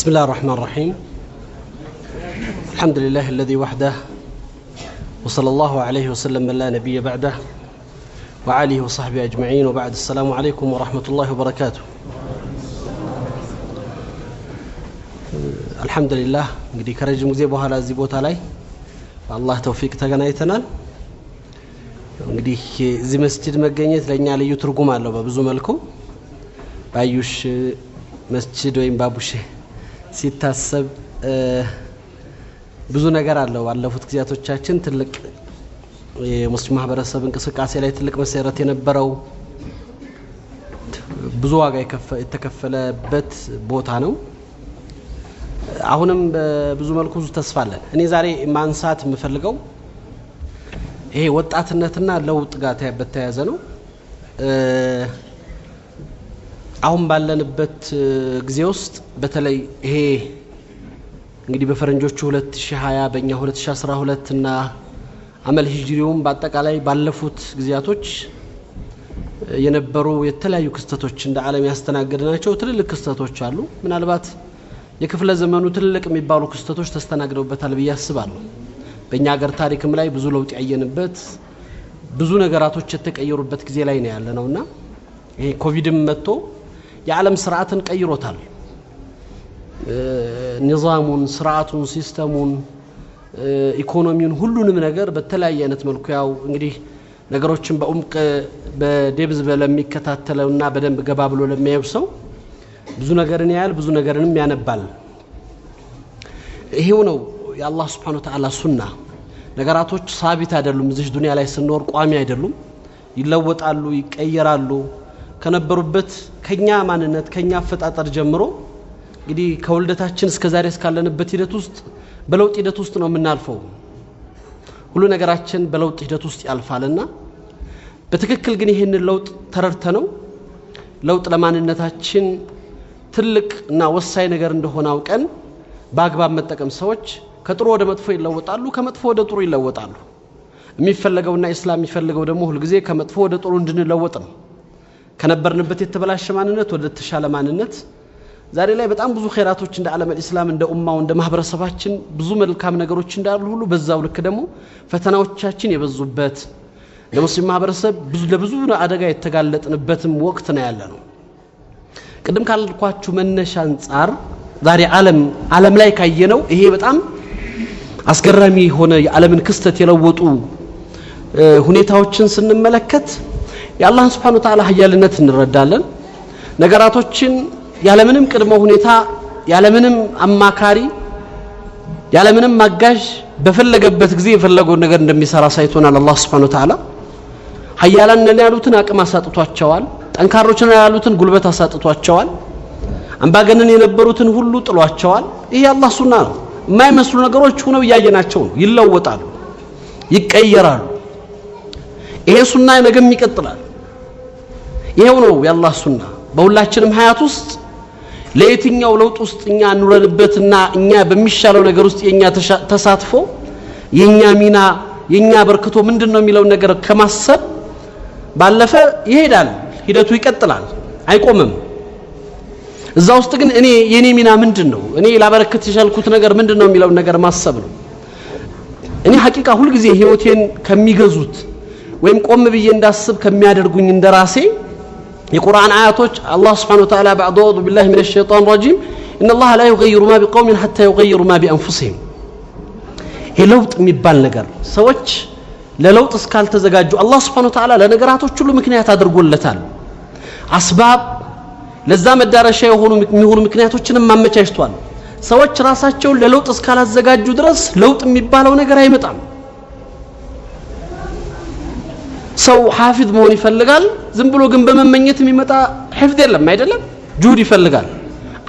بسم الله الرحمن الرحيم الحمد لله الذي وحده وصلى الله عليه وسلم من لا نبي بعده وعليه وصحبه أجمعين وبعد السلام عليكم ورحمة الله وبركاته الحمد لله እንግዲህ ከረጅም ጊዜ በኋላ እዚህ ቦታ ላይ በአላህ ተውፊቅ ተገናኝተናል እንግዲህ እዚህ መስጂድ መገኘት ለኛ ልዩ ትርጉም አለው በብዙ መልኩ ባዩሽ መስጂድ ወይም ባቡሽ ሲታሰብ ብዙ ነገር አለው ባለፉት ጊዜያቶቻችን ትልቅ የሙስሊም ማህበረሰብ እንቅስቃሴ ላይ ትልቅ መሰረት የነበረው ብዙ ዋጋ የተከፈለበት ቦታ ነው አሁንም በብዙ መልኩ ተስፋ አለን እኔ ዛሬ ማንሳት የምፈልገው ይሄ ወጣትነትና ለውጥ ጋር በተያያዘ ነው አሁን ባለንበት ጊዜ ውስጥ በተለይ ይሄ እንግዲህ በፈረንጆቹ 2020 በእኛ 2012 እና አመል ሂጅሪውም በአጠቃላይ ባለፉት ጊዜያቶች የነበሩ የተለያዩ ክስተቶች እንደ ዓለም ያስተናገድናቸው ትልልቅ ክስተቶች አሉ ምናልባት የክፍለ ዘመኑ ትልልቅ የሚባሉ ክስተቶች ተስተናግደውበታል ብዬ አስባለሁ በእኛ ሀገር ታሪክም ላይ ብዙ ለውጥ ያየንበት ብዙ ነገራቶች የተቀየሩበት ጊዜ ላይ ነው ያለነውና ይሄ ኮቪድም መጥቶ የዓለም ስርዓትን ቀይሮታል ንዛሙን ስርዓቱን ሲስተሙን ኢኮኖሚውን ሁሉንም ነገር በተለያየ አይነት መልኩ ያው እንግዲህ ነገሮችን በኡምቅ በዴብዝ ለሚከታተለውና በደንብ ገባ ብሎ ለሚያየው ሰው ብዙ ነገርን ያያል ብዙ ነገርንም ያነባል ይሄው ነው የአላህ Subhanahu Wa Ta'ala ሱና ነገራቶች ሳቢት አይደሉም እዚህ ዱንያ ላይ ስንኖር ቋሚ አይደሉም ይለወጣሉ ይቀየራሉ ከነበሩበት ከኛ ማንነት ከኛ አፈጣጠር ጀምሮ እንግዲህ ከወልደታችን እስከ ዛሬ እስካለንበት ሂደት ውስጥ በለውጥ ሂደት ውስጥ ነው የምናልፈው ሁሉ ነገራችን በለውጥ ሂደት ውስጥ ያልፋልና በትክክል ግን ይሄንን ለውጥ ተረድተነው ለውጥ ለማንነታችን ትልቅ እና ወሳኝ ነገር እንደሆነ አውቀን በአግባብ መጠቀም ሰዎች ከጥሩ ወደ መጥፎ ይለወጣሉ ከመጥፎ ወደ ጥሩ ይለወጣሉ የሚፈልገውና እስላም የሚፈልገው ደግሞ ሁሉ ጊዜ ከመጥፎ ወደ ጥሩ እንድንለወጥ ነው ከነበርንበት የተበላሸ ማንነት ወደ ተሻለ ማንነት ዛሬ ላይ በጣም ብዙ ኸይራቶች እንደ ዓለም እስላም እንደ ኡማው እንደ ማህበረሰባችን ብዙ መልካም ነገሮች እንዳሉ ሁሉ በዛው ልክ ደግሞ ፈተናዎቻችን የበዙበት ለሙስሊም ማህበረሰብ ብዙ ለብዙ አደጋ የተጋለጥንበትም ወቅት ነው ያለነው ቅድም ካልኳችሁ መነሻ አንፃር ዛሬ ዓለም ላይ ካየነው ይሄ በጣም አስገራሚ ሆነ የዓለምን ክስተት የለወጡ ሁኔታዎችን ስንመለከት የአላህን Subhanahu Wa Ta'ala ኃያልነት እንረዳለን ነገራቶችን ያለምንም ቅድመ ሁኔታ ያለምንም አማካሪ ያለምንም ማጋዥ በፈለገበት ጊዜ የፈለገውን ነገር እንደሚሰራ ሳይቶናል አላህ Subhanahu Wa Ta'ala ኃያላን ነን ያሉትን አቅም አሳጥቷቸዋል ጠንካሮች ነን ያሉትን ጉልበት አሳጥቷቸዋል አምባገነን የነበሩትን ሁሉ ጥሏቸዋል ይሄ አላህ ሱና ነው የማይመስሉ ነገሮች ሆነው ያየናቸው ነው ይለወጣሉ ይቀየራሉ ይሄ ሱና ነገም ይቀጥላል ይሄው ነው የአላህ ሱና በሁላችንም ሀያት ውስጥ ለየትኛው ለውጥ ውስጥ እኛ ኑረንበትና እኛ በሚሻለው ነገር ውስጥ የኛ ተሳትፎ የኛ ሚና የኛ በርክቶ ምንድነው የሚለው ነገር ከማሰብ ባለፈ ይሄዳል ሂደቱ ይቀጥላል አይቆምም እዛ ውስጥ ግን የኔ ሚና ምንድነው እኔ ላበረከት የቻልኩት ነገር ምንድነው የሚለው ነገር ማሰብ ነው እኔ ሐቂቃ ሁሉ ጊዜ ህይወቴን ከሚገዙት ወይም ቆም ብዬ እንዳስብ ከሚያደርጉኝ እንደራሴ የቁርአን አያቶች አላህ Subhanahu Wa Ta'ala بعد أعوذ بالله من الشيطان الرجيم إن الله لا يغير ما بقوم حتى يغيروا ما بأنفسهم ለውጥ የሚባል ነገር ሰዎች ለለውጥ እስካልተዘጋጁ አላህ Subhanahu Wa Ta'ala ለነገራቶች ሁሉ ምክንያት አድርጎለታል አስባብ ለዛ መዳረሻ የሚሆኑ ምክንያቶችንም ማመቻችቷል ሰዎች ራሳቸውን ለለውጥ እስካላዘጋጁ ድረስ ለውጥ የሚባለው ነገር አይመጣም ሰው ሐፊዝ መሆን ይፈልጋል ዝም ብሎ ግን በመመኘት የሚመጣ ሐፍዝ የለም አይደለም ጁድ ይፈልጋል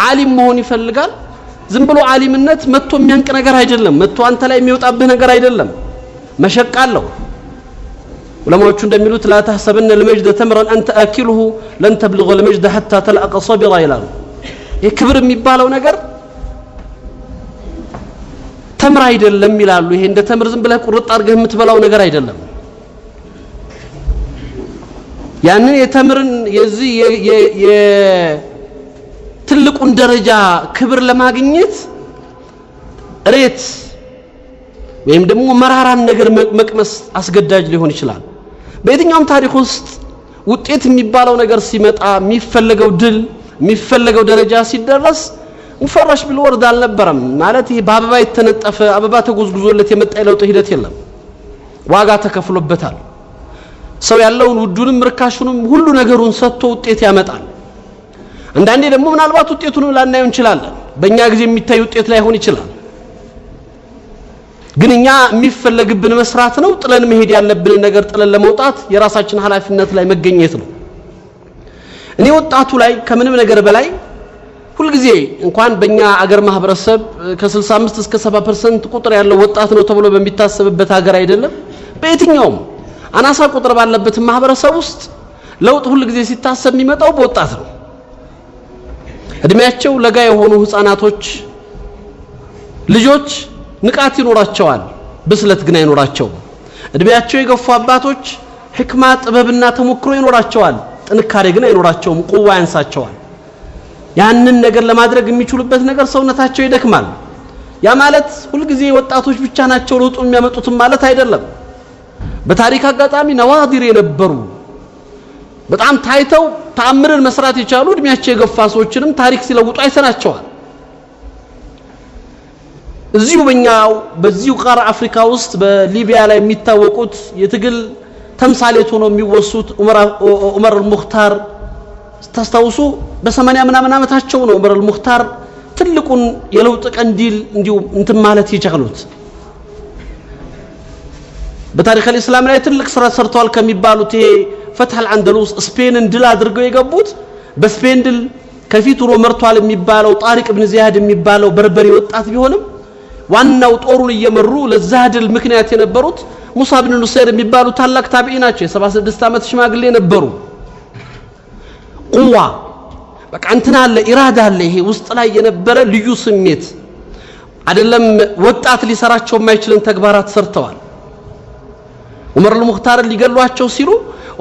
ዓሊም መሆን ይፈልጋል ዝም ብሎ ዓሊምነት መጥቶ የሚያንቅ ነገር አይደለም መጥቶ አንተ ላይ የሚወጣብህ ነገር አይደለም መሸቃለው ዑለማዎቹ እንደሚሉት لا تحسبن المجد تمرا انت اكله لن تبلغ المجد حتى تلقى صبرا ይላሉ የክብር የሚባለው ነገር ተምር አይደለም ይላሉ ይሄ እንደ ተምር ዝም ብለህ ቁርጥ አድርገህ የምትበላው ነገር አይደለም ያንን የተምርን የዚህ ትልቁን ደረጃ ክብር ለማግኘት ሬት ወይም ደግሞ መራራን ነገር መቅመስ አስገዳጅ ሊሆን ይችላል በየትኛውም ታሪክ ውስጥ ውጤት የሚባለው ነገር ሲመጣ የሚፈልገው ድል የሚፈልገው ደረጃ ሲደረስ ሙፈራሽ ቢልወርድ አልነበረም ማለት ይሄ በአበባ የተነጠፈ አበባ ተጎዝጉዞለት የመጣ ለውጥ ሂደት የለም ዋጋ ተከፍሎበታል ሰው ያለውን ውዱንም ርካሹንም ሁሉ ነገሩን ሰጥቶ ውጤት ያመጣል አንዳንዴ ደግሞ ምናልባት ውጤቱን ላናየው እንችላለን በእኛ ጊዜ የሚታይ ውጤት ላይሆን ይችላል ግን እኛ የሚፈልግብን መስራት ነው ጥለን መሄድ ያለብን ነገር ጥለን ለመውጣት የራሳችን ኃላፊነት ላይ መገኘት ነው እኔ ወጣቱ ላይ ከምንም ነገር በላይ ሁሉ ጊዜ እንኳን በእኛ አገር ማህበረሰብ ከ65 እስከ 70% ቁጥር ያለው ወጣት ነው ተብሎ በሚታሰብበት ሀገር አይደለም በየትኛውም አናሳ ቁጥር ባለበት ማህበረሰብ ውስጥ ለውጥ ሁሉ ጊዜ ሲታሰብ የሚመጣው በወጣት ነው እድሜያቸው ለጋ የሆኑ ህፃናቶች ልጆች ንቃት ይኖራቸዋል ብስለት ግን አይኖራቸውም እድሜያቸው የገፉ አባቶች ህክማ ጥበብና ተሞክሮ ይኖራቸዋል ጥንካሬ ግን አይኖራቸውም ቁዋ ያንሳቸዋል ያንን ነገር ለማድረግ የሚችሉበት ነገር ሰውነታቸው ይደክማል ያ ማለት ሁሉ ጊዜ ወጣቶች ብቻ ናቸው ለውጥ የሚያመጡት ማለት አይደለም በታሪክ አጋጣሚ ነዋዲር የነበሩ በጣም ታይተው ተአምርን መስራት የቻሉ እድሜያቸው የገፋ ሰዎችንም ታሪክ ሲለውጡ አይተናቸዋል እዚሁ በእኛው በዚሁ ቃራ አፍሪካ ውስጥ በሊቢያ ላይ የሚታወቁት የትግል ተምሳሌት ሆነው የሚወሱት ዑመር አልሙኽታር ተስተውሱ በ80 ምናምን ዓመታቸው ነው ዑመር አልሙኽታር ትልቁን የለውጥ ቀንዲል እንዲሁ እንትን ማለት የቻሉት በታሪክ الاسلام ላይ ትልቅ ስራ ሰርተዋል ከሚባሉት ይሄ ፈትህ አልአንደሉስ ስፔንን ድል አድርገው የገቡት በስፔን ድል ከፊቱ መርቷል የሚባለው ጣሪቅ ኢብኑ ዚያድ የሚባለው በርበሪ ወጣት ቢሆንም ዋናው ጦሩን እየመሩ ለዛ ድል ምክንያት የነበሩት ሙሳ ኢብኑ ኑሰይር የሚባሉ ታላቅ ታቢዒ ናቸው የ76 ዓመት ሽማግሌ ነበሩ ቁዋ በቃ እንትና አለ ኢራዳ አለ ይሄ ውስጥ ላይ የነበረ ልዩ ስሜት አይደለም ወጣት ሊሰራቸው የማይችልን ተግባራት ሰርተዋል ዑመር አልሙኽታር ሊገሏቸው ሲሉ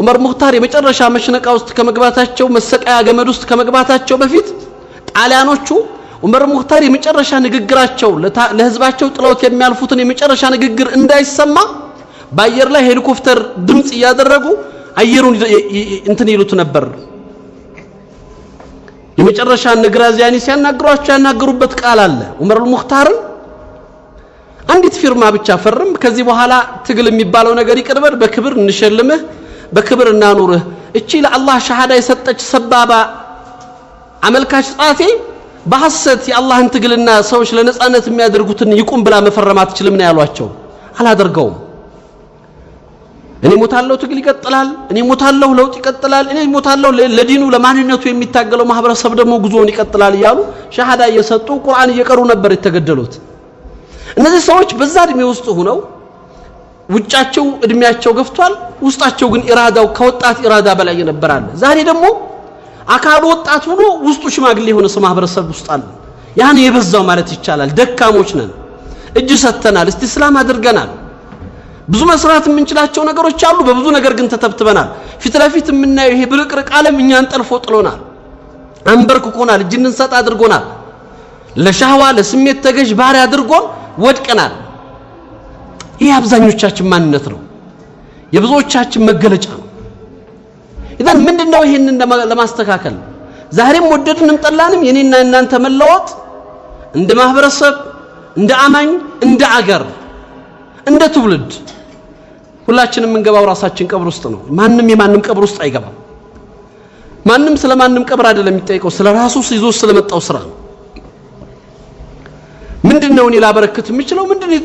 ዑመር ሙኽታር የመጨረሻ መሽነቃ ውስጥ ከመግባታቸው መሰቃያ ገመድ ውስጥ ከመግባታቸው በፊት ጣሊያኖቹ ዑመር ሙኽታር የመጨረሻ ንግግራቸው ለህዝባቸው ጥለውት የሚያልፉትን የመጨረሻ ንግግር እንዳይሰማ በአየር ላይ ሄሊኮፕተር ድምጽ ያደረጉ አየሩን እንትን ይሉት ነበር የመጨረሻ ንግራዚያኒ ሲያናግሯቸው ያናገሩበት ቃል አለ ዑመር ሙኽታር አንዲት ፊርማ ብቻ ፈርም ከዚህ በኋላ ትግል የሚባለው ነገር ይቀርበል በክብር እንሸልምህ በክብር እናኑርህ እቺ ለአላህ ሸሃዳ የሰጠች ሰባባ አመልካች ጻቴ በሐሰት የአላህን ትግልና ሰዎች ለነጻነት የሚያደርጉትን ይቁም ብላ መፈረም አትችልም ነው ያሏቸው አላደርገውም እኔ ሞታለሁ ትግል ይቀጥላል እኔ ሞታለሁ ለውጥ ይቀጥላል እኔ ሞታለሁ ለዲኑ ለማንነቱ የሚታገለው ማህበረሰብ ደግሞ ጉዞውን ይቀጥላል ይያሉ ሸሃዳ እየሰጡ ቁርአን እየቀሩ ነበር የተገደሉት እነዚህ ሰዎች በዛ እድሜ ውስጥ ሆነው ውጫቸው እድሜያቸው ገፍቷል ውስጣቸው ግን ኢራዳው ከወጣት ኢራዳ በላይ የነበራል ዛሬ ደግሞ አካሉ ወጣት ሆኖ ውስጡ ሽማግሌ የሆነ ሰው ማህበረሰብ ውስጥ አለ ያን የበዛው ማለት ይቻላል ደካሞች ነን እጅ ሰተናል እስቲስላም አድርገናል ብዙ መስራት የምንችላቸው ነገሮች አሉ በብዙ ነገር ግን ተተብትበናል ፊት ለፊት የምናየው ይሄ ብርቅርቅ ዓለም እኛን ጠልፎ ጥሎናል አንበርክኮናል እጅ እንሰጥ አድርጎናል ለሻህዋ ለስሜት ተገዥ ባሪያ አድርጎን ወድቀናል ይሄ አብዛኞቻችን ማንነት ነው የብዙዎቻችን መገለጫ ነው ኢዳን ምንድነው ይሄንን ለማስተካከል ዛሬም ወደድንም ጠላንም የኔና እናንተ መለወጥ እንደ ማህበረሰብ እንደ አማኝ እንደ አገር እንደ ትውልድ ሁላችንም እንገባው ራሳችን ቀብር ውስጥ ነው ማንንም የማንንም ቀብር ውስጥ አይገባም ማንንም ስለማንንም ቀብር አይደለም የሚጠይቀው ስለራሱ ይዞ ስለመጣው ስራ ነው ምንድነው እኔ ላበረከት የሚችለው ምንድነው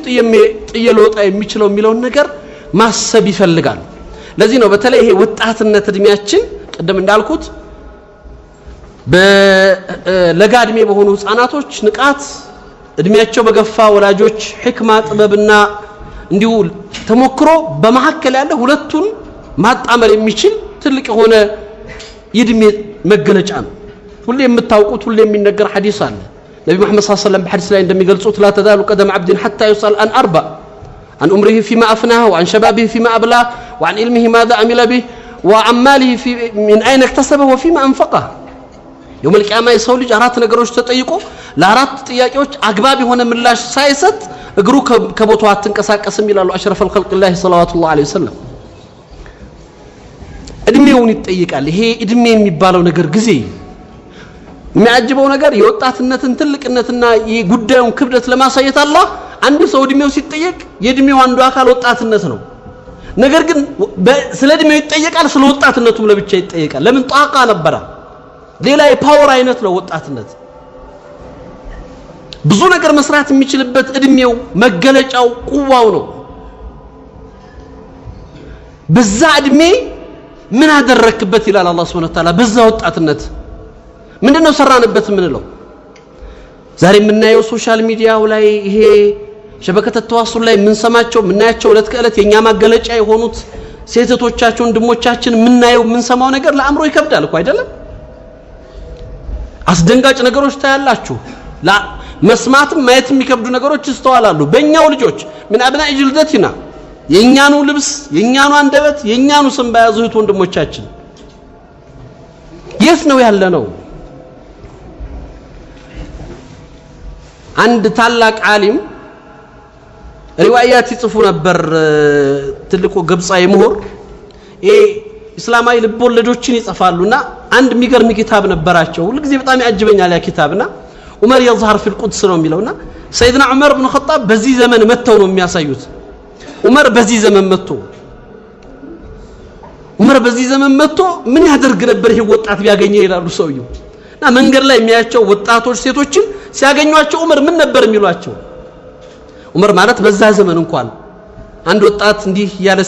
ጥየለውጣ የሚችለው የሚለው ነገር ማሰብ ይፈልጋል ለዚህ ነው በተለይ ይሄ ወጣትነት እድሜያችን ቀደም እንዳልኩት በለጋድሜ በሆኑ ህፃናቶች ንቃት እድሜያቸው በገፋ ወላጆች ህክማ ጥበብና እንዲሁ ተሞክሮ በመሐከል ያለ ሁለቱን ማጣመር የሚችል ትልቅ የሆነ የእድሜ መገለጫ ነው ሁሌ የምታውቁት ሁሌ የሚነገር ሐዲስ አለ ነብዩ መሐመድ ሰለላሁ ዐለይሂ ወሰለም በሐዲስ ላይ እንደሚገልጹት لا تزال قدم عبد حتى يسأل عن أربع عن عمره فيما أفناه وعن شبابه فيما أبلاه وعن علمه ماذا عمل به وعن ماله من أين اكتسبه وفيما أنفقه يوم القيامة يسوي لي أرات نجاروش تطيقو لأرات ጥያቄዎች አግባብ የሆነ ምላሽ ሳይሰጥ እግሩ ከቦታው አትንቀሳቀስም ይላሉ አሽረፈ الخلق الله صلوات الله عليه وسلم እድሜውን ይጠይቃል ይሄ እድሜ የሚባለው ነገር ጊዜ የሚያጅበው ነገር የወጣትነትን ትልቅነትና የጉዳዩን ክብደት ለማሳየት አላህ አንድ ሰው እድሜው ሲጠየቅ የእድሜው አንዱ አካል ወጣትነት ነው ነገር ግን ስለ እድሜው ይጠየቃል ስለ ወጣትነቱም ለብቻ ይጠየቃል ለምን ጣቃ ነበር ሌላ የፓወር አይነት ነው ወጣትነት ብዙ ነገር መስራት የሚችልበት እድሜው መገለጫው ቁዋው ነው በዛ እድሜ ምን አደረክበት ይላል አላህ Subhanahu Wa Ta'ala በዛ ወጣትነት ምንድነው ሰራንበት ምንለው ዛሬ የምናየው ሶሻል ሚዲያው ላይ ይሄ ሸበከተ ተዋሱል ላይ ምን ሰማቸው ምናያቸው ዕለት ከዕለት የኛ ማገለጫ የሆኑት ሴቶቻችን ወንድሞቻችን ምናየው ምን ሰማው ነገር ለአእምሮ ይከብዳል እኮ አይደለም አስደንጋጭ ነገሮች ታያላችሁ ላ መስማትም ማየትም የሚከብዱ ነገሮች ይስተዋላሉ በእኛው ልጆች ምን አብና እጅልደቲና የኛኑ ልብስ የኛኑ አንደበት የኛኑ ስም ባያዙት ወንድሞቻችን የት ነው ያለ ነው አንድ ታላቅ ዓሊም ሪዋያት ይጽፉ ነበር ትልቁ ግብጻዊ ምሁር እስላማዊ ልቦለዶችን ይጽፋሉና አንድ የሚገርም ኪታብ ነበራቸው ሁሉ ጊዜ በጣም ያጅበኛል ያ ኪታብና ዑመር يظهر في القدس ነው የሚለውና ሰይድና ዑመር ኢብኑ ኸጣብ በዚህ ዘመን መተው ነው የሚያሳዩት ዑመር በዚህ ዘመን መጥቶ ዑመር በዚህ ዘመን መጥቶ ምን ያደርግ ነበር ይሄ ወጣት ቢያገኘ ይላሉ ሰውየው እና መንገድ ላይ የሚያያቸው ወጣቶች ሴቶችን ሲያገኙአቸው ዑመር ምን ነበር የሚሏቸው ዑመር ማለት በዛ ዘመን እንኳን አንድ ወጣት እንዲህ ያለ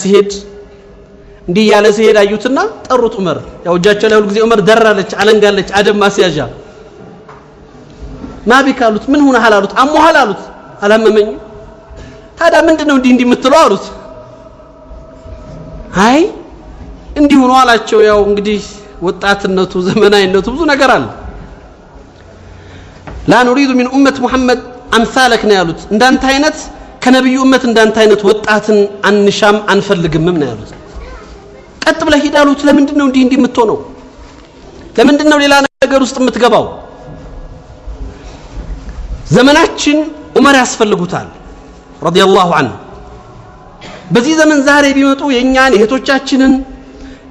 ሲሄድ አዩትና ጠሩት ዑመር ያው እጃቸው ላይ ሁሉ ጊዜ ዑመር ደራለች አለንጋለች አደም ማስያዣ ማቢካሉት ምን ሆነ ሐላሉት አሞሃል አሉት አላመመኝ ታዲያ ምንድነው እንዲህ የምትለው አሉት አይ እንዲህ ሆኖ አላቸው ያው እንግዲህ ወጣትነቱ ዘመናዊነቱ ብዙ ነገር አለ لا نريد من أمة محمد أمثالك نيالوت እንዳንተ አይነት ከነብዩ ኡመት እንዳንተ አይነት ወጣትን አንሻም አንፈልግም ነያሉት ቀጥ ብለ ሄዳሉት ለምንድነው እንዲህ የምትሆነው ለምንድነው ሌላ ነገር ውስጥ የምትገባው ዘመናችን ዑመር ያስፈልጉታል ረዲየላሁ ዐንሁ በዚህ ዘመን ዛሬ ቢመጡ የኛን እህቶቻችንን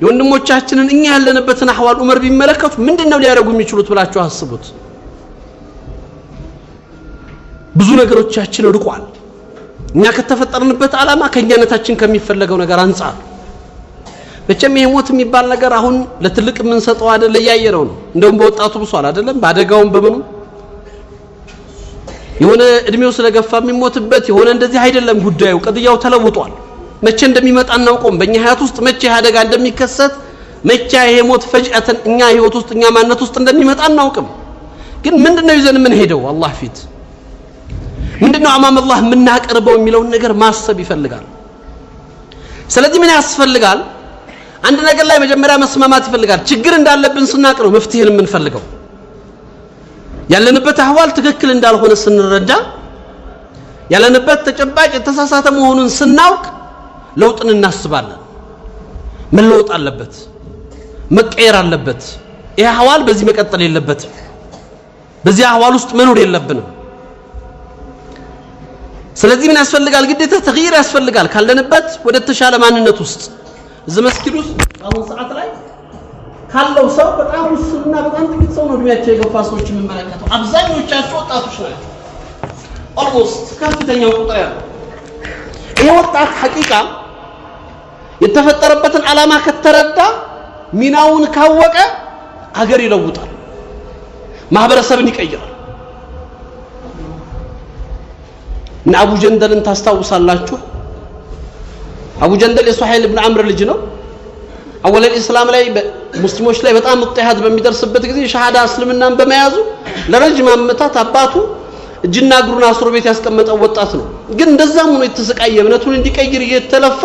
የወንድሞቻችንን እኛ ያለንበትን አህዋል ዑመር ቢመለከቱ ምንድነው ሊያደርጉ የሚችሉት ብላችሁ አስቡት ብዙ ነገሮቻችን ርቋል እኛ ከተፈጠርንበት ዓላማ ከኛነታችን ከሚፈልገው ነገር አንፃር በቸም የሞት የሚባል ነገር አሁን ለትልቅ ምን ሰጠው አይደለ ያየነው ነው እንደውም በወጣቱ ብሷል አይደለም ባደጋውም በመኑ የሆነ እድሜው ስለገፋ የሚሞትበት የሆነ እንደዚህ አይደለም ጉዳዩ ቀድያው ተለውጧል መቼ እንደሚመጣ እናውቀውም በእኛ ህይወት ውስጥ መቼ አደጋ እንደሚከሰት መቼ ይሄ ሞት ፈጅአተን እኛ ህይወት ውስጥ እኛ ማንነት ውስጥ እንደሚመጣ እናውቅም ግን ምንድነው ይዘን ምን ሄደው አላህ ፊት ምንድነው አማም አላህ ምናቀርበው የሚለው ነገር ማሰብ ይፈልጋል ስለዚህ ምን ያስፈልጋል አንድ ነገር ላይ መጀመሪያ መስማማት ይፈልጋል ችግር እንዳለብን ስናቅ ነው መፍትሄን የምንፈልገው ያለንበት አህዋል ትክክል እንዳልሆነ ስንረዳ ያለንበት ተጨባጭ ተሳሳተ መሆኑን ስናውቅ ለውጥን እናስባለን መለወጥ አለበት መቀየር አለበት ይሄ አህዋል በዚህ መቀጠል የለበትም በዚህ አህዋል ውስጥ መኖር የለብንም ስለዚህ ምን ያስፈልጋል ግዴታ ተግይር ያስፈልጋል ካለንበት ወደ ተሻለ ማንነት ውስጥ እዚህ መስጊድ ውስጥ አሁን ሰዓት ላይ ካለው ሰው በጣም ውስንና በጣም ጥቂት ሰው ነው እድሜያቸው የገፋ ሰዎች የሚመለከተው አብዛኞቻቸው ወጣቶች ናቸው ኦልሞስት ከፍተኛው ቁጥር ያለው ይሄ ወጣት ሐቂቃ የተፈጠረበትን ዓላማ ከተረዳ ሚናውን ካወቀ ሀገር ይለውጣል ማህበረሰብን ይቀይራል እና አቡ ጀንደልን ታስታውሳላችሁ አቡ ጀንደል የሱሐይል ኢብኑ አምር ልጅ ነው አወለ الاسلام ላይ ሙስሊሞች ላይ በጣም ሙጥያት በሚደርስበት ጊዜ ሸሃዳ እስልምናን በመያዙ ለረጅም ዓመታት አባቱ እጅና እግሩን አስሮ ቤት ያስቀመጠው ወጣት ነው ግን እንደዛም ሆኖ የተሰቃየ እምነቱን እንዲቀይር እየተለፋ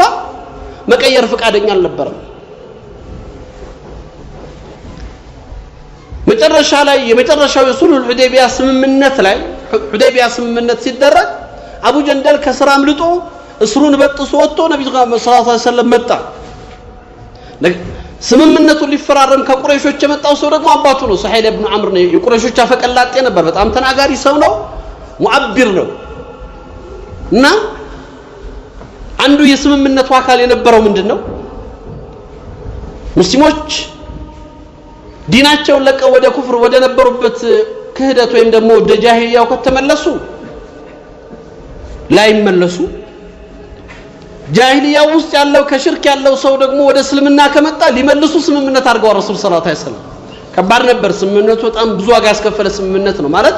መቀየር ፍቃደኛ አልነበረም መጨረሻ ላይ የመጨረሻው የሱልህ ሁዴቢያ ስምምነት ላይ ሁዴቢያ ስምምነት ሲደረግ አቡ ጀንደል ከስራ አምልጦ እስሩን በጥሶ ወጥቶ ነብዩ ሰለላሁ ዐለይሂ ወሰለም መጣ ስምምነቱን ሊፈራረም ከቁረይሾች የመጣው ሰው ደግሞ አባቱ ነው ሱሐይል ኢብኑ ዐምር ነው የቁረይሾች አፈቀላጤ ነበር በጣም ተናጋሪ ሰው ነው ሙዓብር ነው እና አንዱ የስምምነቱ አካል የነበረው ምንድነው ሙስሊሞች ዲናቸውን ለቀው ወደ ኩፍር ወደ ነበሩበት ክህደት ወይም ደግሞ ወደ ጃሂልያው ከተመለሱ ላይመለሱ ጃሂልያው ውስጥ ያለው ከሽርክ ያለው ሰው ደግሞ ወደ እስልምና ከመጣ ሊመልሱ ስምምነት አድርገው ረሱል ሰለላሁ ዐለይሂ ወሰለም ከባድ ነበር ስምምነቱ በጣም ብዙ ዋጋ ያስከፈለ ስምምነት ነው ማለት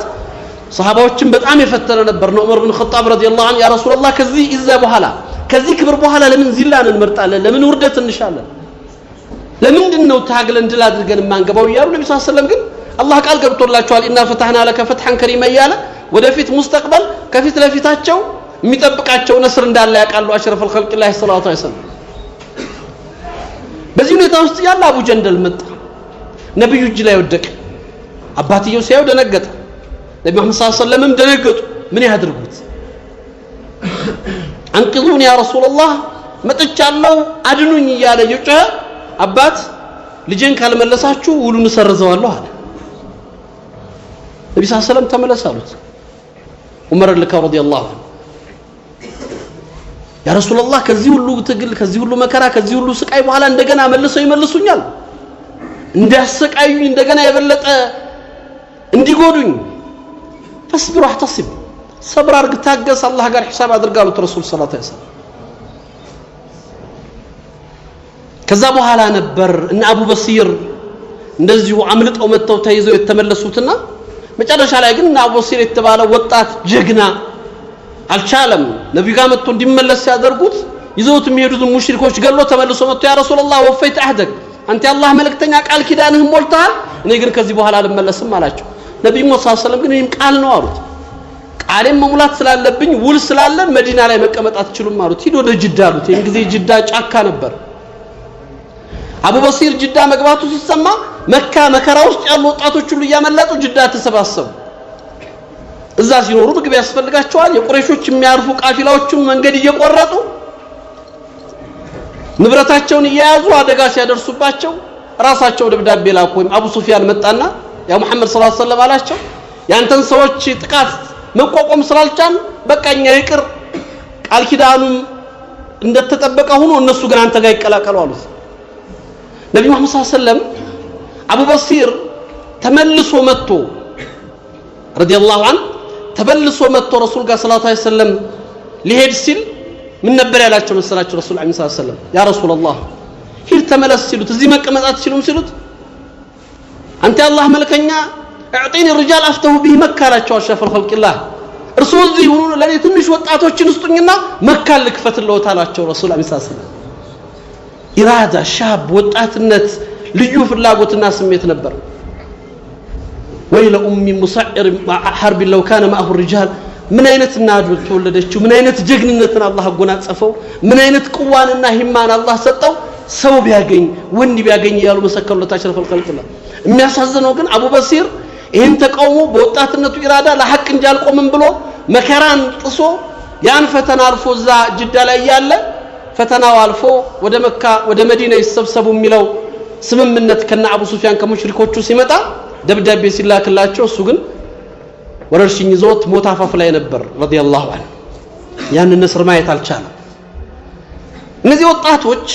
ሰሃባዎችን በጣም የፈተነ ነበር ነው ዑመር ኢብኑ ኸጣብ ረዲየላሁ ዐንሁ ያ ረሱላህ ከዚህ ኢዛ በኋላ ከዚህ ክብር በኋላ ለምን ዚላን እንመርጣለን ለምን ውርደት እንሻለን ለምንድነው ታግለን ድል አድርገን ማንገባው ይያሉ ነብዩ ሰለላሁ ዐለይሂ ወሰለም ግን አላህ ቃል ገብቶላቸዋል ኢና ፈታህና ለከ ፈትሐን ከሪማ ያለ ወደፊት ሙስተቅበል ከፊት ለፊታቸው የሚጠብቃቸው ነስር እንዳለ ያቃሉ አሽረፈል ኸልቅላህ ሰለላሁ ዐለይሂ ወሰለም በዚህ ሁኔታ ውስጥ ያለ አቡ ጀንደል መጣ ነብዩ እጅ ላይ ወደቀ አባትየው ሲያዩ ደነገጠ ነብዩ መሐመድ ሰለላሁ ዐለይሂ ወሰለም ደነገጡ ምን ያድርጉት አንቅዙን ያ ረሱላህ መጥቻለሁ አድኑኝ እያለ ይጮህ አባት ልጄን ካልመለሳችሁ ውሉን ሰርዘዋለሁ አለ ነብዩ ሰለላሁ ዐለይሂ ወሰለም ተመለሱ አሉት ዑመር ረዲየላሁ ዐንሁ ያ ረሱላህ ከዚህ ሁሉ ትግል ከዚህ ሁሉ መከራ ከዚህ ሁሉ ስቃይ በኋላ እንደገና መልሰው ይመልሱኛል እንዲያሰቃዩኝ እንደገና የበለጠ እንዲጎዱኝ ፈስብሩ احتسب ሰብር አድርግ ታገስ አላህ ጋር ሒሳብ አድርጋሉት ረሱል ሰለላሁ ዐለይሂ ወሰለም ከዛ በኋላ ነበር እና አቡ በሲር እንደዚሁ አምልጠው መተው ተይዘው የተመለሱትና መጨረሻ ላይ ግን አቡ በሲር የተባለ ወጣት ጀግና አልቻለም ነብዩ ጋር መጥቶ እንዲመለስ ያደርጉት ይዘውት የሚሄዱት ሙሽሪኮች ገሎ ተመልሶ መጥቶ ያ ረሱላህ ወፈይት አህደክ አንተ አላህ መልእክተኛ ቃል ኪዳንህ ሞልተሃል እኔ ግን ከዚህ በኋላ አልመለስም አላቸው ነብዩ ሰለላሁ ዐለይሂ ወሰለም ግን ይህም ቃል ነው አሉት ቃሌም መሙላት ስላለብኝ ውል ስላለን መዲና ላይ መቀመጥ አትችሉም አሉት ሂዶ ወደ ጅዳ አሉት ይሄን ጊዜ ጅዳ ጫካ ነበር አቡ በሲር ጅዳ መግባቱ ሲሰማ መካ መከራ ውስጥ ያሉ ወጣቶች ሁሉ ያመለጡ ጅዳ ተሰባሰቡ እዛ ሲኖሩ ምግብ ያስፈልጋቸዋል የቁረይሾች የሚያርፉ ቃፊላዎችን መንገድ እየቆረጡ ንብረታቸውን እየያዙ አደጋ ሲያደርሱባቸው ራሳቸው ደብዳቤ ላኩ ወይም አቡ ሱፊያን መጣና ያ መሐመድ ሰለላሁ ዐለይሂ ወሰለም አላቸው ያንተን ሰዎች ጥቃት መቋቋም ስላልቻል በቃኛ ይቅር ቃል ኪዳኑም እንደተጠበቀ ሆኖ እነሱ ግን አንተ ጋር ይቀላቀሉ አሉት ነብዩ መሐመድ ሰለላሁ ዐለይሂ ወሰለም አቡ በሲር ተመልሶ መጥቶ ረዲየላሁ ዐንሁ ተመልሶ መጥቶ ረሱል ጋር ሰለላሁ ዐለይሂ ወሰለም ሊሄድ ሲል ምን ነበር ያላቸው መሰላችሁ ረሱል ሰለላሁ ዐለይሂ ወሰለም ያ ረሱላህ ሂድ ተመለስ ሲሉት እዚህ መቀመጥ አትችሉም ሲሉት አንተ አላህ መልከኛ اعطيني الرجال افتحوا به مكه ላቸው አሸፈ الخلق እርሱ እዚህ ሆኖ ለኔ ትንሽ ወጣቶችን እስጡኝና መካ ልክፈትልዎት አላቸው ረሱል ሰለላሁ ዐለይሂ ወሰለም ኢራዳ ሻብ ወጣትነት ልዩ ፍላጎትና ስሜት ነበር ወይለ ኡሚ ሙሰዕር حرب لو كان معه الرجال ምን አይነት እናት ተወለደችው ምን አይነት ጀግንነትን አላህ አጎናጸፈው ምን አይነት ቁዋንና ሂማን አላህ ሰጠው ሰው ቢያገኝ ወንድ ቢያገኝ ያሉ መሰከሩለት አሽረፈ الخلق የሚያሳዝነው ግን አቡ በሲር ይሄን ተቃውሞ በወጣትነቱ ኢራዳ ለሐቅ እንጂ አልቆምም ብሎ መከራን ጥሶ ያን ፈተና አልፎ እዛ ጅዳ ላይ ያለ ፈተናው አልፎ ወደ መካ ወደ መዲና ይሰብሰቡ የሚለው ስምምነት ከነ አቡ ሱፊያን ከሙሽሪኮቹ ሲመጣ ደብዳቤ ሲላክላቸው እሱ ግን ወረርሽኝ ይዞት ሞት አፋፍ ላይ ነበር ረዲየላሁ ዐንሁ ያን ንስር ማየት አልቻለም እነዚህ ወጣቶች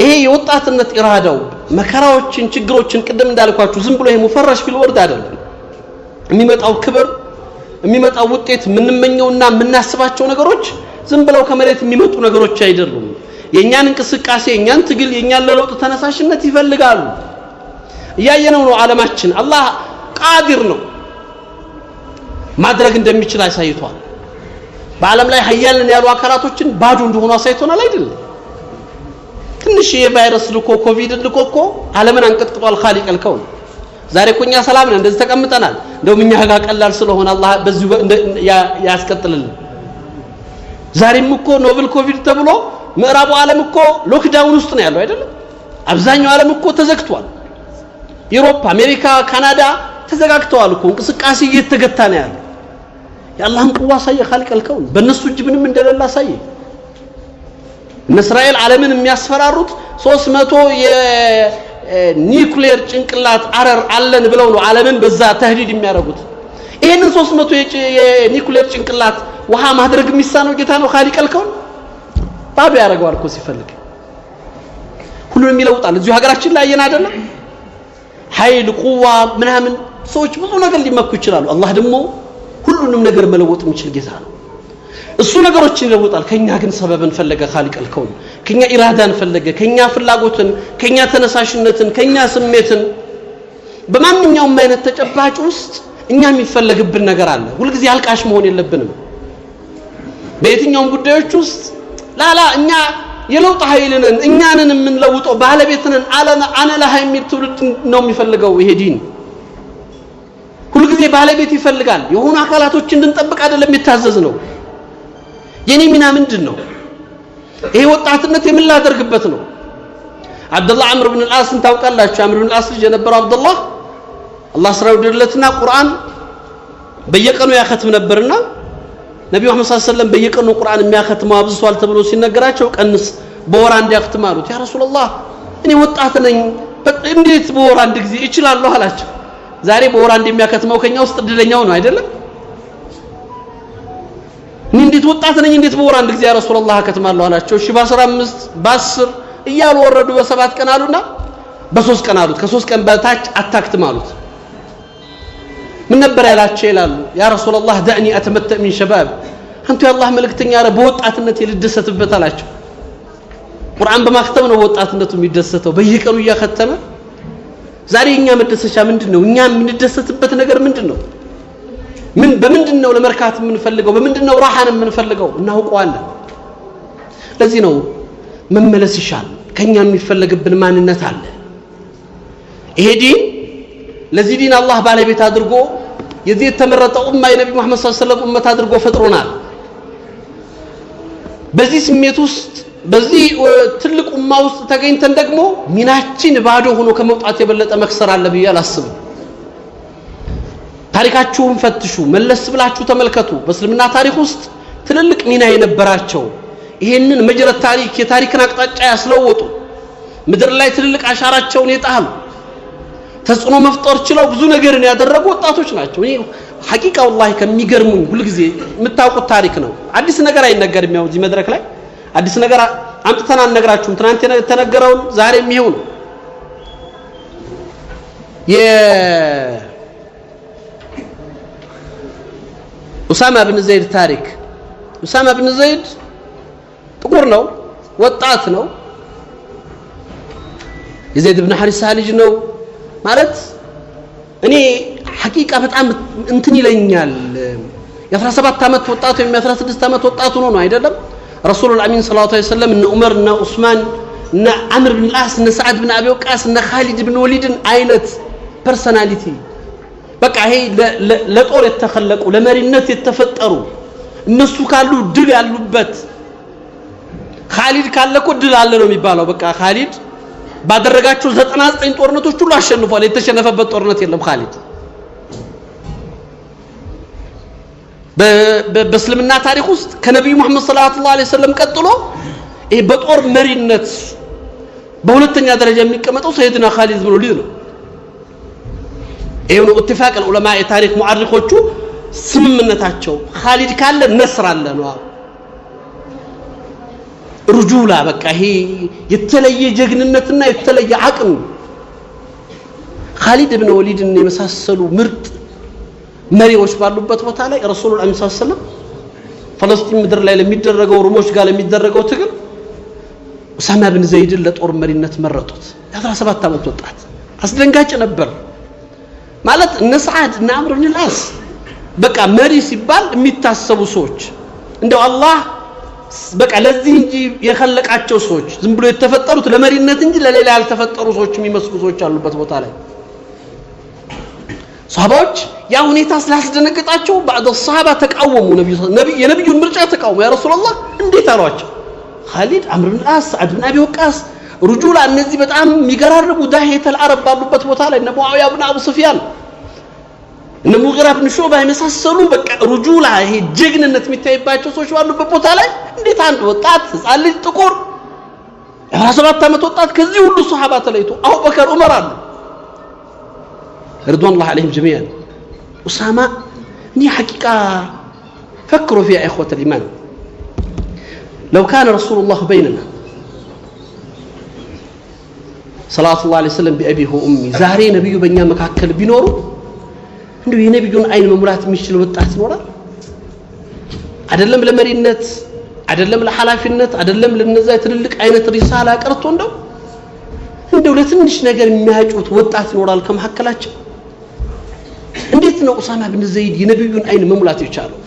ይሄ የወጣትነት ኢራዳው መከራዎችን ችግሮችን ቅድም እንዳልኳችሁ ዝም ብሎ ይሄ ሙፈረሽ ፊል ወርድ አይደለም የሚመጣው ክብር የሚመጣው ውጤት ምንመኘውና ምናስባቸው ነገሮች ዝም ብለው ከመሬት የሚመጡ ነገሮች አይደሉም የኛን እንቅስቃሴ የኛን ትግል የኛን ለለውጥ ተነሳሽነት ይፈልጋሉ ያየነው ነው ዓለማችን አላህ ቃዲር ነው ማድረግ እንደሚችል አሳይቷል በዓለም ላይ ሀያልን ያሉ አካላቶችን ባዶ እንደሆኑ አሳይቶናል አይደል ትንሽ የቫይረስ ልኮ ኮቪድ ልኮ ዓለምን አንቀጥቅጧል ኻሊቅ الكون ዛሬ ኮኛ ሰላም ነን እንደዚህ ተቀምጠናል እንደውም እኛ ጋር ቀላል ስለሆነ አላህ በዚህ ያስቀጥልልን ዛሬም እኮ ኖቨል ኮቪድ ተብሎ ምዕራቡ ዓለም እኮ ሎክዳውን ውስጥ ነው ያለው አይደል አብዛኛው ዓለም እኮ ተዘግቷል ዩሮፕ አሜሪካ ካናዳ ተዘጋግተዋል እኮ እንቅስቃሴ እየተገታ ነው ያለው የአላህን ቁዋ ሳየ ኻሊቅ الكون በእነሱ እጅ ምንም እንደሌላ ሳየ እስራኤል ዓለምን የሚያስፈራሩት 300 የኒውክሌር ጭንቅላት አረር አለን ብለው ነው ዓለምን በዛ ተህዲድ የሚያደርጉት ይሄንን 300 የኒውክሌር ጭንቅላት ውሃ ማድረግ የሚሳነው ጌታ ነው ኻሊቅ አልከውን ባብ ያደርገዋል እኮ ሲፈልግ ሁሉንም ይለውጣል እዚሁ ሀገራችን ላይ ያየና አይደለም ኃይል ቁዋ ምናምን ሰዎች ብዙ ነገር ሊመኩ ይችላሉ አላህ ደግሞ ሁሉንም ነገር መለወጥ የሚችል ጌታ ነው እሱ ነገሮችን ይለውጣል ከኛ ግን ሰበብን ፈለገ ኻሊቅ አልከውን ከኛ ኢራዳን ፈለገ ከኛ ፍላጎትን ከኛ ተነሳሽነትን ከኛ ስሜትን በማንኛውም አይነት ተጨባጭ ውስጥ እኛ የሚፈልግብን ነገር አለ ሁሉ ጊዜ አልቃሽ መሆን የለብንም በየትኛውም ጉዳዮች ውስጥ ላላ እኛ የለውጥ ኃይልን እኛንን የምንለውጠው ባለቤትንን አነ ለሃ የሚል ትውልድ ነው የሚፈልገው ይሄ ዲን ሁሉ ጊዜ ባለቤት ይፈልጋል የሆኑ አካላቶችን እንድንጠብቅ አይደለም የሚታዘዝ ነው የኔ ሚና ምንድነው ይሄ ወጣትነት የምላደርግበት ነው አብዱላህ አምር ኢብኑ አልዓስ ታውቃላችሁ አምር ኢብኑ አልዓስ ልጅ የነበረው አብዱላህ አላህ ስራው ድለትና ቁርአን በየቀኑ ያختም ነበርና ነብዩ መሐመድ ሰለላሁ ዐለይሂ ወሰለም በየቀኑ ቁርአን የሚያختመው አብዝቷል ተብሎ ሲነገራቸው ቀንስ በወር አንድ ያختም አሉት ያ ረሱላህ እኔ ወጣት ነኝ እንዴት በወር አንድ ጊዜ እችላለሁ አላቸው ዛሬ በወር አንድ የሚያختመው ከኛ ውስጥ እድለኛው ነው አይደለም እንዴት ወጣት ነኝ እንዴት በወር አንድ ጊዜ ያ ረሱላህ አከትማለሁ አላቸው እሺ በ15 በ10 እያሉ ወረዱ በ7 ቀን አሉና በ3 ቀን አሉት ከ3 ቀን በታች አታክትም አሉት ምን ነበር ያላቸው ይላሉ ያ ረሱላህ ዳኒ አተመተ من شباب አንተ ያላህ መልእክተኛ ረ በወጣትነት ይልደሰትበት አላቸው ቁርአን በማክተም ነው ወጣትነቱ የሚደሰተው በየቀኑ ያከተመ ዛሬ እኛ መደሰቻ ምንድነው እኛ የምንደሰትበት ነገር ምንድነው ምን በምንድነው ለመርካት የምንፈልገው በምንድነው ራሃን የምንፈልገው እናውቀዋለን ለዚህ ነው መመለስ ይሻል ከኛ የሚፈልግብን ማንነት አለ ይሄ ዲን ለዚህ ዲን አላህ ባለቤት አድርጎ የዚህ የተመረጠው ኡማ የነብዩ መሐመድ ሰለላሁ ዐለይሂ ወሰለም ኡመት አድርጎ ፈጥሮናል በዚህ ስሜት ውስጥ በዚህ ትልቅ ኡማ ውስጥ ተገኝተን ደግሞ ሚናችን ባዶ ሆኖ ከመውጣት የበለጠ መክሰር አለ ብዬ አላስብም ታሪካችሁን ፈትሹ መለስ ብላችሁ ተመልከቱ በእስልምና ታሪክ ውስጥ ትልልቅ ሚና የነበራቸው ይሄንን መጀረት ታሪክ የታሪክን አቅጣጫ ያስለወጡ ምድር ላይ ትልልቅ አሻራቸውን የጣሉ ተጽዕኖ መፍጠር ችለው ብዙ ነገርን ያደረጉ ወጣቶች ናቸው እኔ ሐቂቃ والله ከሚገርሙኝ ሁሉ ጊዜ የምታውቁት ታሪክ ነው አዲስ ነገር አይነገርም ያው እዚህ መድረክ ላይ አዲስ ነገር አምጥተና አንነግራችሁም ትናንት የተነገረው ዛሬም ይሄው ነው ኡሳማ ብን ዘይድ ታሪክ ኡሳማ ብን ዘይድ ጥቁር ነው ወጣት ነው የዘይድ ብን ሐሪሳ ልጅ ነው ማለት እኔ ሐቂቃ በጣም እንትን ይለኛል የ17 አመት ወጣት ወይም የ16 አመት ወጣት ነው አይደለም ረሱላህ አሚን ሰለላሁ ዐለይሂ ወሰለም እነ ዑመር እና ዑስማን እና አምር ብን አስ እና ሰዓድ ብን አቢ ወቃስ እና ኻሊድ ብን ወሊድን አይነት ፐርሰናሊቲ በቃ ይሄ ለጦር የተخለቁ ለመሪነት የተፈጠሩ እነሱ ካሉ ድል ያሉበት ኻሊድ ካለኮ ድል አለ ነው የሚባለው በቃ ኻሊድ ባደረጋቸው 99 ጦርነቶች ሁሉ አሸንፏል የተሸነፈበት ጦርነት የለም ኻሊድ በእስልምና ታሪክ ውስጥ ከነብዩ መሐመድ ሰለላሁ ዐለይሂ ወሰለም ቀጥሎ ይሄ በጦር መሪነት በሁለተኛ ደረጃ የሚቀመጠው ሰይድና ኻሊድ ብን ወሊድ ነው ይሄው ነው اتفاق العلماء የታሪክ ሙአሪኾቹ ስምምነታቸው ኻሊድ ካለ ነስር አለ ነው ሩጁላ በቃ ይሄ የተለየ ጀግንነትና የተለየ አቅም ኻሊድ ብን ወሊድን የመሳሰሉ ምርጥ መሪዎች ባሉበት ቦታ ላይ ረሱላህ ሰለላሁ ዐለይሂ ወሰለም ፍልስጤም ምድር ላይ ለሚደረገው ሩሞች ጋር ለሚደረገው ትግል ኡሳማ ብን ዘይድን ለጦር መሪነት መረጡት የ17 አመት ወጣት አስደንጋጭ ነበር ማለት እነ ሰዓድ እና አምር ብን አልዓስ በቃ መሪ ሲባል የሚታሰቡ ሰዎች እንደው አላህ በቃ ለዚህ እንጂ የخለቃቸው ሰዎች ዝም ብሎ የተፈጠሩት ለመሪነት እንጂ ለሌላ ያልተፈጠሩ ሰዎች የሚመስሉ ሰዎች አሉበት ቦታ ላይ ሷሃባዎች ያ ሁኔታ ስላስደነገጣቸው بعد الصحابه ተቃወሙ የነብዩን ምርጫ ተቃወሙ ያ ረሱላህ እንዴት አሏቸው ኻሊድ አምር ብን አስ ሰዓድ ብን አቢ ወቃስ ሩጁላ እነዚህ በጣም የሚገራርቡ ዳህየተል አረብ ባሉበት ቦታ ላይ እነ ሙአዊያ ብን አቡ ሱፊያን እነ ሙጊራ ብን ሹባ የመሳሰሉ በቃ ሩጁላ ይሄ ጀግንነት የሚታይባቸው ሰዎች ባሉበት ቦታ ላይ እንዴት አንድ ወጣት ህፃን ልጅ ጥቁር 17 ዓመት ወጣት ከዚህ ሁሉ ሱሐባ ተለይቶ አቡበከር ዑመር አሉ رضوان الله عليهم جميعا أسامة ني حقيقة فكروا فيها إخوة الإيمان لو كان رسول الله بيننا صلى الله عليه وسلم بأبيه وأمي زهري نبي بنيا مكاكل بينورو عنده ينبيون أين مملات مشل وطاعت نورا عدلم لمرينت عدلم لحلافينت عدلم للنزاي تللك عينة رسالة قرتو እንደው ለትንሽ ነገር የሚያጩት ወጣት ይኖራል ከመሐከላቸው እንዴት ነው ኡሳማ ብን ዘይድ የነብዩን አይን መሙላት የቻለው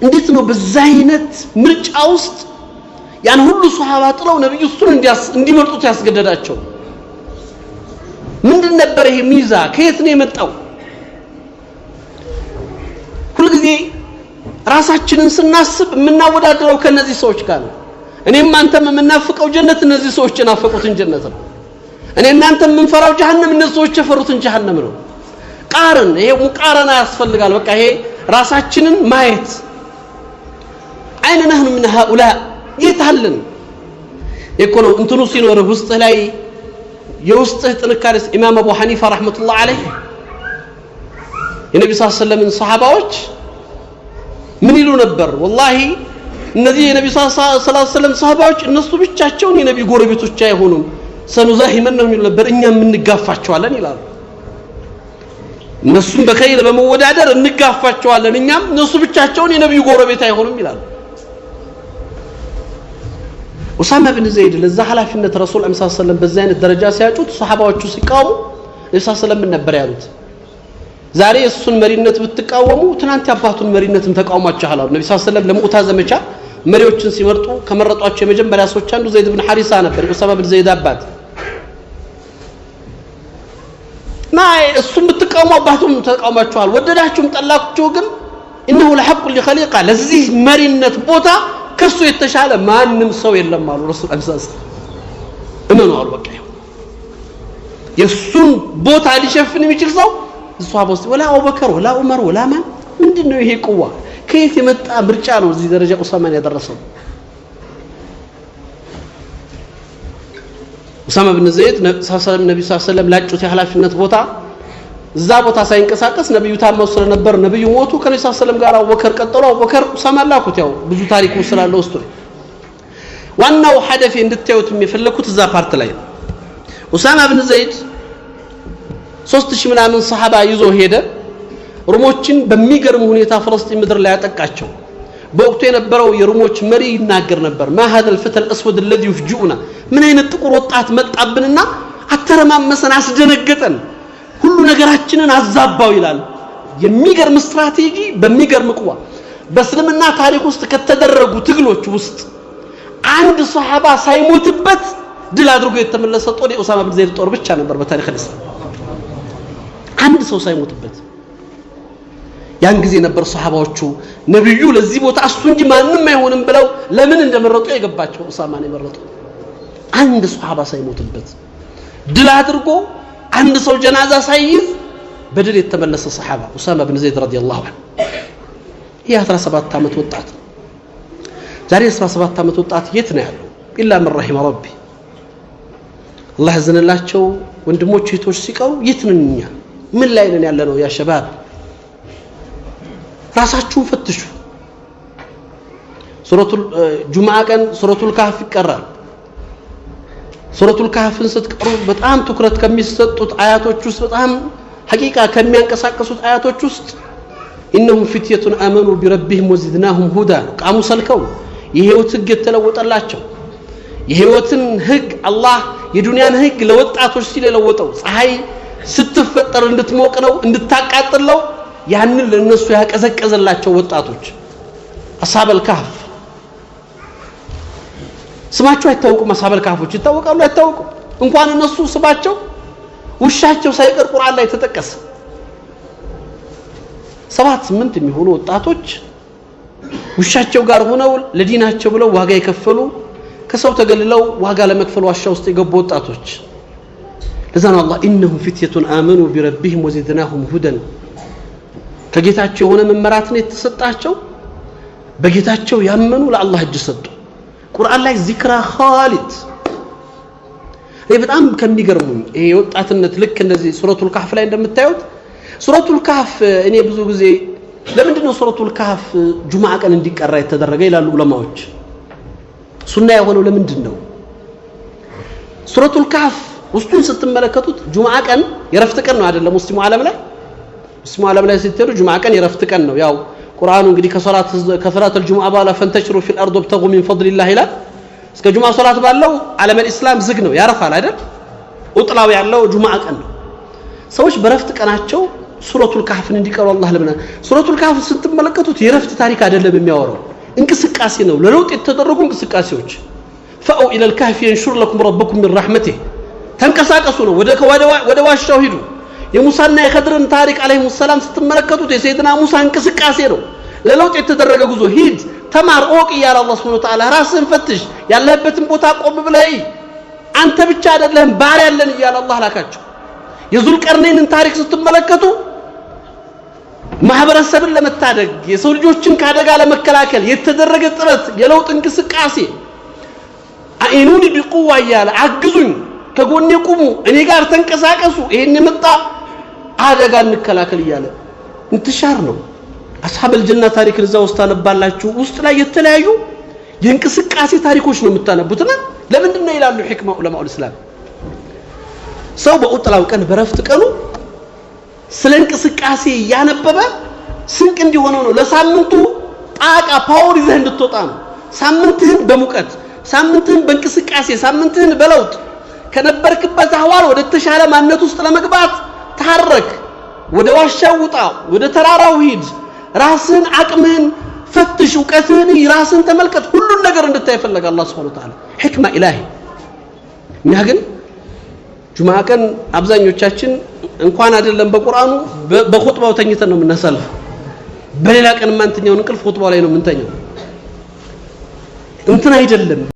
እንዴት ነው በዛ አይነት ምርጫ ውስጥ ያን ሁሉ ሱሐባ ጥለው ነብዩ እሱን እንዲመርጡት ያስገደዳቸው ምንድን ነበር ይሄ ሚዛ ከየት ነው የመጣው ሁሉ ጊዜ ራሳችንን ስናስብ የምናወዳደረው ከነዚህ ሰዎች ጋር እኔም አንተም የምናፍቀው ጀነት እነዚህ ሰዎች ናፈቁትን ጀነት ነው እኔና አንተም የምንፈራው ጀሃነም እነዚህ ሰዎች የፈሩትን ጀሃነም ነው ቃርን ይሄ ሙቃረና ያስፈልጋል በቃ ይሄ ራሳችንን ማየት አይነ ነህኑ من هؤلاء የታለን የኮኖ እንትኑ ሲኖር ውስጥ ላይ የውስጥ ጥንካሬስ ኢማም አቡ ሐኒፋ ረህመቱላህ ዐለይሂ የነብዩ ሰለላሁ ዐለይሂ ወሰለም ሱሐባዎች ምን ይሉ ነበር ወላሂ እነዚህ የነብዩ ሰለላሁ ዐለይሂ ወሰለም ሱሐባዎች እነሱ ብቻቸውን የነብዩ ጎረቤቶች አይሆኑም ሰኑዛሂመን ነው የሚሉ ነበር እኛም እንጋፋቸዋለን ይላሉ እነሱም በከይል በመወዳደር እንጋፋቸዋለን እኛም እነሱ ብቻቸውን የነብዩ ጎረቤት አይሆኑም ይላሉ ኡሳማ ብን ዘይድ ለዛ ሐላፊነት ረሱል ሰለላሁ ዐለይሂ ወሰለም በዛ አይነት ደረጃ ሲያጩት ሱሐባዎቹ ሲቃወሙ ነብዩ ሰለላሁ ዐለይሂ ወሰለም ነበር ያሉት ዛሬ እሱን መሪነት ብትቃወሙ ትናንት ያባቱን መሪነትን ተቃውማችኋል አሉ ነብዩ ሰለላሁ ዐለይሂ ወሰለም ለሙዕታ ዘመቻ መሪዎችን ሲመርጡ ከመረጧቸው የመጀመሪያ ሰዎች አንዱ ዘይድ ብን ሐሪሳ ነበር ኡሳማ ብን ዘይድ አባት ማይ እሱን ብትቃወሙ አባቱን ተቃውማችኋል ወደዳችሁም ጠላችሁ ግን انه لحق لخليقه ለዚህ መሪነት ቦታ ከሱ የተሻለ ማንንም ሰው የለም አሉ ረሱል አብዛዝ እመኑ አሉ በቃ የሱን ቦታ ሊሸፍን የሚችል ሰው ሱሐባዎች ወላ አቡበከር ወላ ዑመር ወላ ማን ምንድነው ይሄ ቁዋ ከየት የመጣ ምርጫ ነው እዚህ ደረጃ ኡሳማን ያደረሰው ኡሳማ ብን ዘይድ ነብዩ ሰለላሁ ዐለይሂ ወሰለም ላጩት የሐላፊነት ቦታ እዛ ቦታ ሳይንቀሳቀስ ነብዩ ታመው ስለነበር ነብዩ ሞቱ ከነብዩ ሰለላሁ ዐለይሂ ወሰለም ጋር አቡበከር ቀጠሉ አቡበከር ኡሳማ ላኩት ያው ብዙ ታሪክ ስላለው ውስጥ ዋናው ሐደፊ እንድታዩት የሚፈልኩት እዛ ፓርት ላይ ነው ኡሳማ ብን ዘይድ 3000 ምናምን ሱሐባ ይዞ ሄደ ሩሞችን በሚገርም ሁኔታ ፍልስጤም ምድር ላይ ያጠቃቸው በወቅቱ የነበረው የሩሞች መሪ ይናገር ነበር ما هذا الفتى الاسود الذي يفجئنا ምን አይነት ጥቁር ወጣት መጣብንና አተረማመሰን አስደነገጠን ሁሉ ነገራችንን አዛባው ይላል የሚገርም ስትራቴጂ በሚገርም ቁዋ በእስልምና ታሪክ ውስጥ ከተደረጉ ትግሎች ውስጥ አንድ ሱሐባ ሳይሞትበት ድል አድርጎ የተመለሰ ጦር የኡሳማ ብን ዘይድ ጦር ብቻ ነበር በታሪክ እስላም አንድ ሰው ሳይሞትበት ያን ጊዜ ነበር ሱሐባዎቹ ነብዩ ለዚህ ቦታ እሱ እንጂ ማንንም አይሆንም ብለው ለምን እንደመረጡ የገባቸው ኡሳማን የመረጡ አንድ ሱሐባ ሳይሞትበት ድል አድርጎ አንድ ሰው ጀናዛ ሳይይዝ በድል የተመለሰ ሱሐባ ኡሳማ ብን ዘይድ ረዲየላሁ ዐንሁ ይህ 17 ዓመት ወጣት ዛሬ 17 ዓመት ወጣት የት ነው ያለው ኢላ من رحم ربي አላህ ያዘነላቸው ወንድሞች እህቶች ሲቀሩ የት ነን እኛ ምን ላይ ነን ያለነው ያ ሸባብ ራሳችሁን ፈትሹ ሱረቱል ጁምዓ ቀን ሱረቱል ካህፍ ይቀራል ሱረቱል ካህፍን ስትቀሩ በጣም ትኩረት ከሚሰጡት አያቶች ውስጥ በጣም ሐቂቃ ከሚያንቀሳቀሱት አያቶች ውስጥ انهم فتيه امنوا بربهم وزدناهم هدى ቃሙ ሰልከው የህይወት ህግ የተለወጠላቸው የህይወትን ህግ አላህ የዱንያን ህግ ለወጣቶች ሲል የለወጠው ፀሐይ ስትፈጠር እንድትሞቅ ነው እንድታቃጥለው ያንን ለነሱ ያቀዘቀዘላቸው ወጣቶች አሳበል ካህፍ ስማቸው አይታወቁም አሳበል ካህፎች ይታወቃሉ አይታወቁም እንኳን እነሱ ስማቸው ውሻቸው ሳይቀር ቁርአን ላይ ተጠቀሰ 7-8 የሚሆኑ ወጣቶች ውሻቸው ጋር ሆነው ለዲናቸው ብለው ዋጋ የከፈሉ ከሰው ተገልለው ዋጋ ለመክፈል ዋሻ ውስጥ የገቡ ወጣቶች ለዛን አላህ انهم فتيه امنوا بربهم وزدناهم هدى ከጌታቸው የሆነ መመራትን የተሰጣቸው በጌታቸው ያመኑ ለአላህ እጅ ሰጡ ቁርአን ላይ ዚክራ ኻሊድ እኔ በጣም ከሚገርሙኝ ይሄ ወጣትነት ልክ እንደዚህ ሱረቱል ካህፍ ላይ እንደምታዩት ሱረቱል ካህፍ እኔ ብዙ ጊዜ ለምንድን ነው ሱረቱል ካህፍ ጁምዓ ቀን እንዲቀራ የተደረገ ይላሉ ዑለማዎች ሱና የሆነው ለምንድን ነው ሱረቱል ካህፍ ውስጡን ስትመለከቱት ጁምዓ ቀን የረፍት ቀን ነው አይደለም ሙስሊሙ ዓለም ላይ ሲተሩ ጁምዓ ቀን የረፍት ቀን ነው ያው ቁርአኑ እንግዲህ ከሰላተል ጁምዓ በኋላ ፈንተሽሩ ፊል አርድ ወብተጉ ሚን ፈድሊላህ ይላል እስከ ጁምዓ ሶላት ባለው ዓለመል ኢስላም ዝግ ነው ያረፋል አይደል ኡጥላው ያለው ጁምዓ ቀን ነው ሰዎች በረፍት ቀናቸው ሱረቱል ካህፍን እንዲቀሩ አላህ ለምና ሱረቱል ካህፍ ስትመለከቱት የረፍት ታሪክ አይደለም የሚያወራው እንቅስቃሴ ነው ለለውጥ የተደረጉ እንቅስቃሴዎች ፈአው ኢለል ካህፍ ينشر لكم ربكم من رحمته ተንቀሳቀሱ ነው ወደ ዋሻው ሂዱ የሙሳና የኸድርን ታሪክ አለይሂ ሰላም ስትመለከቱት የሰይድና ሙሳ እንቅስቃሴ ነው ለለውጥ የተደረገ ጉዞ ሂድ ተማር ኦቅ ይላል አላህ Subhanahu Wa Ta'ala ራስን ፈትሽ ያለህበትን ቦታ ቆም ብለህ አንተ ብቻ አይደለም ባር ያለን ይላል አላህ ላካቸው የዙልቀርነይንን ታሪክ ስትመለከቱ ማህበረሰብን ለመታደግ የሰው ልጆችን ካደጋ ለመከላከል የተደረገ ጥረት የለውጥ እንቅስቃሴ አይኑኒ ቢቁዋ ይላል አግዙኝ ከጎኔ ቁሙ እኔ ጋር ተንቀሳቀሱ ይሄን የመጣ አደጋ እንከላከል ይላል እንትሻር ነው አስሐበል ጀና ታሪክ ለዛው ታነባላችሁ ውስጥ ላይ የተለያዩ የእንቅስቃሴ ታሪኮች ነው የምታነቡትና ለምንድን ነው ይላሉ ህክማ ዑለማው እስላም ሰው በኡጥላው ቀን በረፍት ቀኑ ስለ እንቅስቃሴ ያነበበ ስንቅ እንዲሆነው ነው ለሳምንቱ ጣቃ ፓወር ይዘህ እንድትወጣ ነው ሳምንትህን በሙቀት ሳምንትህን በእንቅስቃሴ ሳምንትህን በለውጥ ከነበርክበት አህዋል ወደ ተሻለ ማንነት ውስጥ ለመግባት ታረክ ወደ ዋሻው ውጣ ወደ ተራራው ሂድ ራስን አቅምህን ፈትሽ ዕውቀትህን ራስን ተመልከት ሁሉን ነገር እንድታይ ፈለገ አላህ Subhanahu Wa Ta'ala ህክማ ኢላሂ እኛ ግን ጁምዓ ቀን አብዛኞቻችን እንኳን አይደለም በቁርአኑ በኹጥባው ተኝተን ነው የምናሳልፍ በሌላ ቀን ማንተኛውን እንቅልፍ ኹጥባው ላይ ነው የምንተኛው እንትን አይደለም